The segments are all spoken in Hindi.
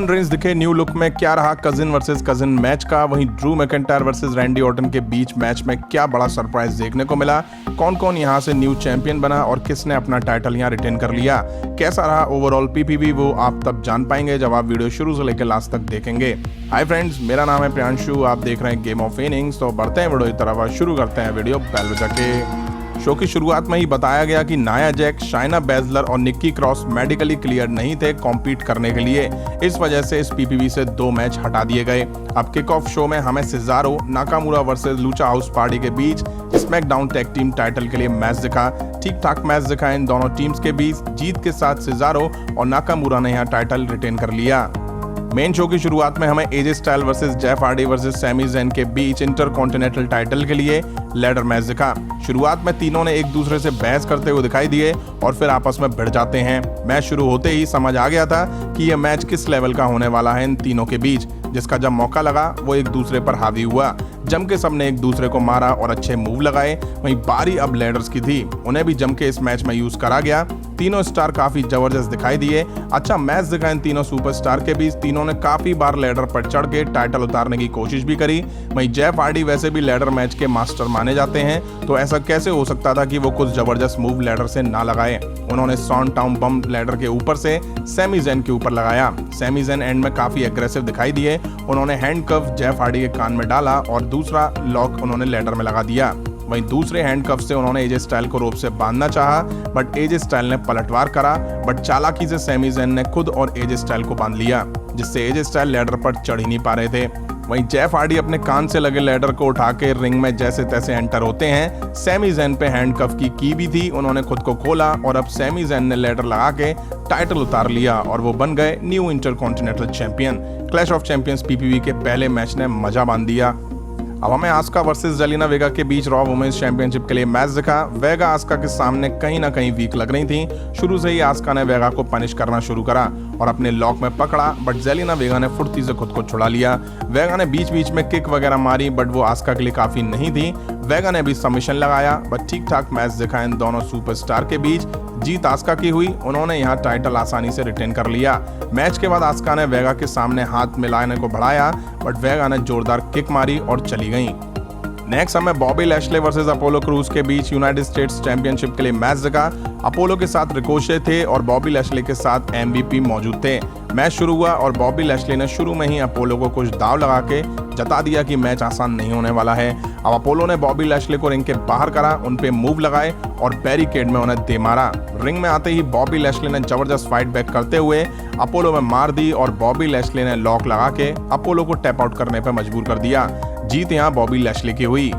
रोमन रेंस दिखे न्यू लुक में, क्या रहा कजिन वर्सेस कजिन मैच का। वहीं Drew McIntyre versus Randy Orton के बीच मैच में क्या बड़ा सरप्राइज देखने को मिला, कौन कौन यहां से न्यू चैंपियन बना और किसने अपना टाइटल यहां रिटेन कर लिया, कैसा रहा ओवरऑल पीपीवी, वो आप तब जान पाएंगे जब आप वीडियो शुरू से लेकर लास्ट तक देखेंगे। हाय फ्रेंड्स, मेरा नाम है प्रियांशु, आप देख रहे हैं गेम ऑफ इनिंग्स। तो बढ़ते हैं वीडियो की तरफ, शुरू करते हैं वीडियो बेल बजा के। शो की शुरुआत में ही बताया गया कि नाया जैक, शाइना बैजलर और निक्की क्रॉस मेडिकली क्लियर नहीं थे कॉम्पीट करने के लिए। इस वजह से इस पीपीवी से 2 मैच हटा दिए गए। अब किक ऑफ शो में हमें Cesaro, Nakamura versus Lucha house party के बीच स्मैकडाउन टैग टीम टाइटल के लिए मैच दिखा। ठीक ठाक मैच दिखा इन दोनों टीम्स के बीच। जीत के साथ सिजारो और नाकामुरा ने यहाँ टाइटल रिटेन कर लिया। मेन शो की शुरुआत में हमें AJ Styles versus Jeff Hardy versus Sami Zayn के बीच इंटरकॉन्टिनेंटल टाइटल के लिए लैडर मैच दिखा। शुरुआत में तीनों ने एक दूसरे से बहस करते हुए दिखाई दिए और फिर आपस में भिड़ जाते हैं। मैच शुरू होते ही समझ आ गया था कि यह मैच किस लेवल का होने वाला है इन तीनों के बीच। जिसका जब मौका लगा वो एक दूसरे पर हावी हुआ, जम के सबने एक दूसरे को मारा और अच्छे मूव लगाए। वहीं बारी अब लैडर्स की थी, उन्हें भी जम के इस मैच में यूज करा गया। तीनों स्टार काफी जबरदस्त दिखाई दिए। अच्छा मैच दिखा इन तीनों सुपरस्टार के बीच। तीनों ने काफी बार लैडर पर चढ़ के टाइटल उतारने की कोशिश भी करी। वहीं जेफ हार्डी वैसे भी लैडर मैच के मास्टर माने जाते हैं, तो ऐसा कैसे हो सकता था कि वो कुछ जबरदस्त मूव लैडर से ना लगाए। उन्होंने सॉन टाउन बम लैडर के ऊपर से सैमी ज़ेन के ऊपर लगाया। सैमी ज़ेन एंड में काफी एग्रेसिव दिखाई दिए। उन्होंने हैंडकफ जेफ हार्डी के कान में डाला और दूसरा लॉक उन्होंने लैडर में लगा दिया। वहीं दूसरे हैंडकफ से उन्होंने एजे स्टाइल को रोप से बांधना चाहा, बट एजे स्टाइल ने पलटवार करा। बट चालाकी से सैमी ज़ेन ने खुद और एजे स्टाइल को बांध लिया, जिससे एजे स्टाइल लैडर पर चढ़ ही नहीं पा रहे थे। वहीं जेफ हार्डी अपने कान से लगे लैडर को उठा के रिंग में जैसे तैसे एंटर होते हैं। सैमी ज़ेन पे हैंडकफ की भी थी, उन्होंने खुद को खोला और अब सैमी ज़ेन ने लैडर लगा के टाइटल उतार लिया और वो बन गए new intercontinental champion. Clash of champions PPV के पहले मैच ने मजा बांध दिया। अब हमें आस्का वर्सेस जेलिना वेगा के बीच रॉ वुमेन्स चैंपियनशिप के लिए मैच दिखा। वेगा आस्का के सामने कहीं ना कहीं वीक लग रही थी। शुरू से ही आस्का ने वेगा को पनिश करना शुरू करा और अपने लॉक में पकड़ा, बट जेलिना वेगा ने फुर्ती से खुद को छुड़ा लिया। वेगा ने बीच बीच में किक वगैरह मारी, बट वो आस्का के लिए काफी नहीं थी। वेगा ने भी सबमिशन लगाया, बट ठीक ठाक मैच दिखा इन दोनों सुपरस्टार के बीच। जीत आस्का की हुई, उन्होंने यहाँ टाइटल आसानी से रिटेन कर लिया। मैच के बाद आस्का ने वेगा के सामने हाथ मिलाने को बढ़ाया, बट वेगा ने जोरदार किक मारी और चली गई। नेक्स्ट हमें बॉबी लैशले वर्सेस अपोलो क्रूज के बीच यूनाइटेड स्टेट्स चैंपियनशिप के लिए मैच दिखा। अपोलो के साथ रिकोशे थे और बॉबी लैशले के साथ एमवीपी मौजूद थे। मैच शुरू हुआ और बॉबी लैशले ने शुरू में ही अपोलो को कुछ दाव लगा के जता दिया कि मैच आसान नहीं होने वाला है। अब अपोलो ने बॉबी लैशले को रिंग के बाहर करा, उन पे मूव लगाए और बैरिकेड में उन्हें दे मारा। रिंग में आते ही बॉबी लैशले ने जबरदस्त फाइट बैक करते हुए अपोलो में मार दी और बॉबी लैशले ने लॉक लगा के अपोलो को टैप आउट करने पर मजबूर कर दिया। जीत यहाँ बॉबी लैशले की हुई।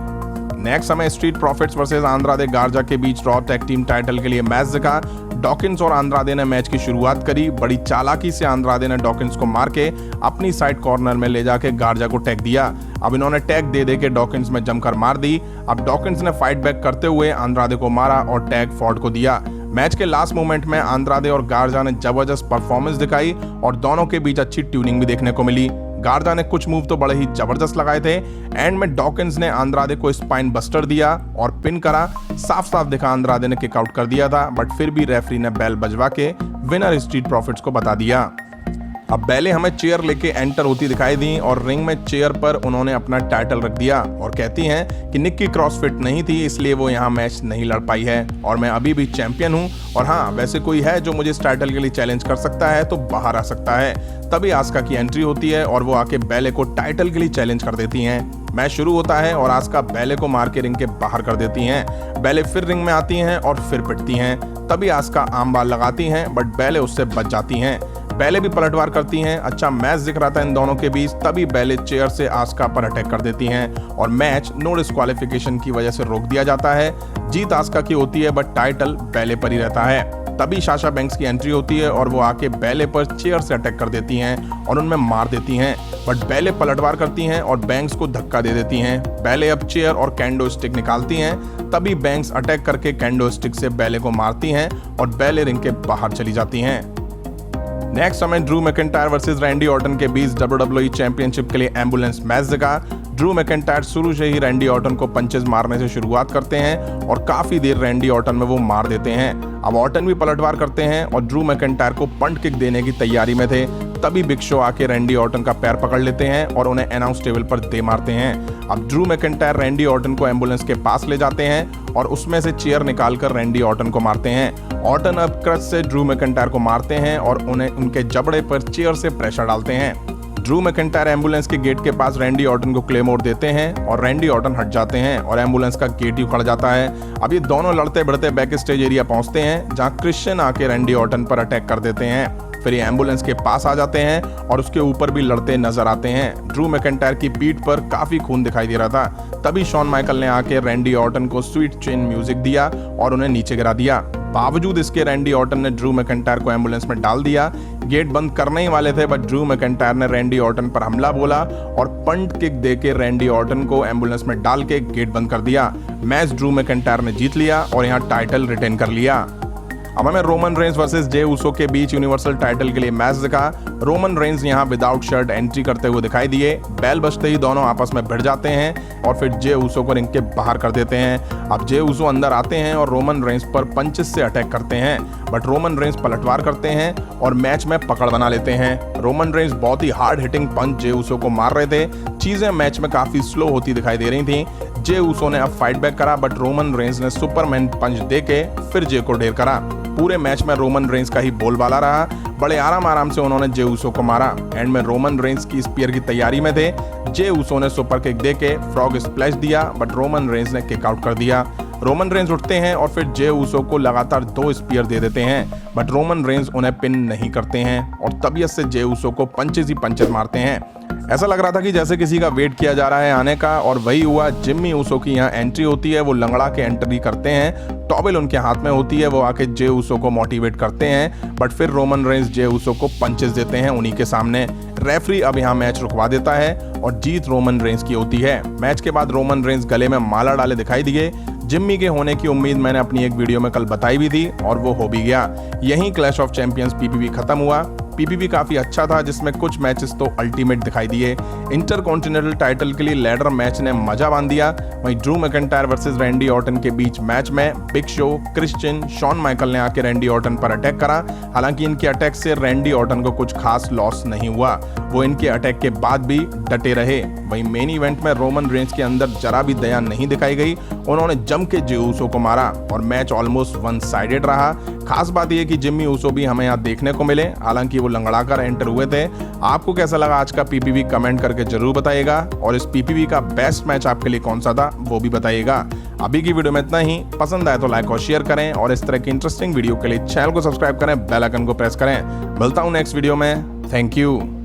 नेक्स्ट हमें स्ट्रीट प्रॉफिट्स वर्सेस आंद्रादे गार्जा के बीच रॉ टैग टीम टाइटल के लिए मैच दिखा। डॉकिंस और आंद्रादे ने मैच की शुरुआत करी। बड़ी चालाकी से आंद्रादे ने डॉकिंस को मार के अपनी साइड कॉर्नर में ले जाके गार्जा को टैग दिया। अब इन्होंने टैग दे के डॉकिंस में जमकर मार दी। अब डॉकिंस ने फाइट बैक करते हुए आंद्रादे को मारा और टैग फॉर्ड को दिया। मैच के लास्ट मोमेंट में आंद्रादे और गार्जा ने जबरदस्त परफॉर्मेंस दिखाई और दोनों के बीच अच्छी ट्यूनिंग भी देखने को मिली। गार्जा ने कुछ मूव तो बड़े ही जबरदस्त लगाए थे। एंड में डॉकिंस ने आंद्रादे को स्पाइन बस्टर दिया और पिन करा। साफ साफ दिखा आंद्रादे ने किक आउट कर दिया था, बट फिर भी रेफरी ने बेल बजवा के विनर स्ट्रीट प्रॉफिट्स को बता दिया। अब बेले हमें चेयर लेके एंटर होती दिखाई दी और रिंग में चेयर पर उन्होंने अपना टाइटल रख दिया और कहती हैं कि निक्की क्रॉस फिट नहीं थी, इसलिए वो यहाँ मैच नहीं लड़ पाई है और मैं अभी भी चैंपियन हूँ। और हाँ, वैसे कोई है जो मुझे इस टाइटल के लिए चैलेंज कर सकता है तो बाहर आ सकता है। तभी आस्का की एंट्री होती है और वो आके बेले को टाइटल के लिए चैलेंज कर देती हैं। मैच शुरू होता है और आस्का बेले को मार के रिंग के बाहर कर देती हैं। बेले फिर रिंग में आती हैं और फिर पिटती हैं। तभी आस्का आम बाल लगाती हैं, बट बेले उससे बच जाती हैं। बेले भी पलटवार करती हैं। अच्छा मैच दिख रहा था इन दोनों के बीच। तभी बेले चेयर से आस्का पर अटैक कर देती हैं और मैच नो डिस्क्वालिफिकेशन की वजह से रोक दिया जाता है। जीत आस्का की होती है, बट टाइटल बेले पर ही रहता है। तभी साशा बैंक्स की एंट्री होती है और वो आके बेले पर चेयर से अटैक कर देती हैं और उनमें मार देती हैं, बट बेले पलटवार करती हैं और बैंक्स को धक्का दे देती हैं। बेले अब चेयर और कैंडो स्टिक निकालती हैं। तभी बैंक्स अटैक करके कैंडो स्टिक से बेले को मारती हैं और बेले रिंग के बाहर चली जाती हैं। नेक्स्ट हमें Drew McIntyre versus Randy Orton के बीच WWE चैंपियनशिप के लिए एम्बुलेंस मैच दिखा। ड्रू मैकिंटायर शुरू से ही रैंडी ऑर्टन को पंचेस मारने से शुरुआत करते हैं और काफी देर रैंडी ऑर्टन में वो मार देते हैं। अब ऑर्टन भी पलटवार करते हैं और ड्रू मैकिंटायर को पंट किक देने की तैयारी में थे। तभी बिग शो आके रैंडी ऑर्टन का पैर पकड़ लेते हैं और उन्हें अनाउंस टेबल पर दे मारते हैं। अब ड्रू मैकिंटायर रैंडी ऑर्टन को एम्बुलेंस के पास ले जाते हैं और उसमें से चेयर निकालकर रैंडी ऑर्टन को मारते हैं। ऑर्टन अब क्रच से ड्रू मैकिंटायर को मारते हैं और उन्हें उनके जबड़े पर चेयर से प्रेशर डालते हैं। ड्रू मैकिंटायर एम्बुलेंस के गेट के पास रैंडी ऑर्टन को क्लेमोर देते हैं और रैंडी ऑर्टन हट जाते हैं और एम्बुलेंस का गेट ही उखड़ जाता है। अब ये दोनों लड़ते बढ़ते बैक स्टेज एरिया पहुंचते हैं जहां क्रिश्चियन आके रैंडी ऑर्टन पर अटैक कर देते हैं। फिर ये एम्बुलेंस के पास आ जाते हैं और उसके ऊपर भी लड़ते नजर आते हैं। ड्रू मैकिंटायर की पीठ पर काफी खून दिखाई दे रहा था। तभी शॉन माइकल ने आके रैंडी ऑर्टन को स्वीट चेन म्यूजिक दिया और उन्हें नीचे गिरा दिया। बावजूद इसके रैंडी ऑर्टन ने ड्रू मैकिंटायर को एम्बुलेंस में डाल दिया। गेट बंद करने ही वाले थे बट ड्रू मैकिंटायर ने रैंडी ऑर्टन पर हमला बोला और पंट किक देके रैंडी ऑर्टन को एम्बुलेंस में डाल के गेट बंद कर दिया। मैच ड्रू मैकिंटायर ने जीत लिया और यहाँ टाइटल रिटेन कर लिया। अब हमें Roman Reigns versus Jey Uso के बीच यूनिवर्सल टाइटल के लिए मैच दिखा। रोमन रेंज यहाँ विदाउट शर्ट एंट्री करते हुए दिखाई दिए। बेल बजते ही दोनों आपस में भिड़ जाते हैं और फिर जे ऊसो को रिंग के बाहर कर देते हैं। अब जे ऊसो अंदर आते हैं और रोमन रेंज पर पंचेस से अटैक करते हैं बट रोमन रेंज पलटवार करते हैं और मैच में पकड़ बना लेते हैं। रोमन रेंज बहुत ही हार्ड हिटिंग पंच जे ऊसो को मार रहे थे। चीजें मैच में काफी स्लो होती दिखाई दे रही थी। जे ऊसो ने अब फाइट बैक करा बट रोमन रेंज ने सुपरमैन पंच देके फिर जे को ढेर करा। पूरे मैच में रोमन रेंज का ही बोलबाला रहा। बड़े आराम से उन्होंने जे ऊसो को मारा। एंड में रोमन रेंज की स्पीयर की तैयारी में थे। जे ऊसो ने सुपर किक देके फ्रॉग स्प्लैश दिया बट रोमन रेंज ने किक आउट कर दिया। रोमन रेंज उठते हैं और फिर जे ऊसो को लगातार 2 स्पीयर दे देते हैं बट रोमन रेंज उन्हें पिन नहीं करते हैं और तबीयत से जे ऊसो को पंचेस ही पंचेस मारते हैं। ऐसा लग रहा था कि जैसे किसी का वेट किया जा रहा है आने का और वही हुआ। जिम्मी ऊसो की यहाँ एंट्री होती है। वो लंगड़ा के एंट्री करते हैं। टॉवेल उनके हाथ में होती है। वो आके जे ऊसो को मोटिवेट करते हैं बट फिर रोमन रेंज जे ऊसो को पंचेस देते हैं उन्हीं के सामने। रेफरी अब यहाँ मैच रुकवा देता है और जीत रोमन रेंज की होती है। मैच के बाद रोमन रेंज गले में माला डाले दिखाई दिए। जिम्मी के होने की उम्मीद मैंने अपनी एक वीडियो में कल बताई भी थी और वो हो भी गया। यहीं क्लैश ऑफ चैंपियंस पीपीवी खत्म हुआ। पीपीवी काफी अच्छा था जिसमें कुछ मैचेस तो अल्टीमेट दिखाई दिए। इंटरकॉन्टिनेंटल टाइटल के लिए लैडर मैच ने मजा बांध दिया। वहीं Drew McIntyre versus Randy Orton के बीच मैच में big show, Christian, Shawn Michael ने आके रैंडी ऑर्टन पर अटैक करा। हालांकि इनके अटैक से रैंडी ऑर्टन को कुछ खास लॉस नहीं हुआ। वो इनके अटैक के बाद भी डटे रहे। वहीं मेन इवेंट में रोमन रेंज के अंदर जरा भी दया नहीं दिखाई गई। उन्होंने जम के जे ऊसो को मारा और मैच ऑलमोस्ट वन साइडेड रहा। खास बात यह कि जिम्मी ऊसो भी हमें यहाँ देखने को मिले। हालांकि वो लंगड़ाकर एंटर हुए थे। आपको कैसा लगा आज का पीपीवी कमेंट करके जरूर बताइएगा और इस पीपीवी का बेस्ट मैच आपके लिए कौन सा था वो भी बताइएगा। अभी की वीडियो में इतना ही। पसंद आए तो लाइक और शेयर करें और इस तरह की इंटरेस्टिंग वीडियो के लिए चैनल को सब्सक्राइब करें, बेल आइकन को प्रेस करें। मिलता हूं नेक्स्ट वीडियो में। Thank you.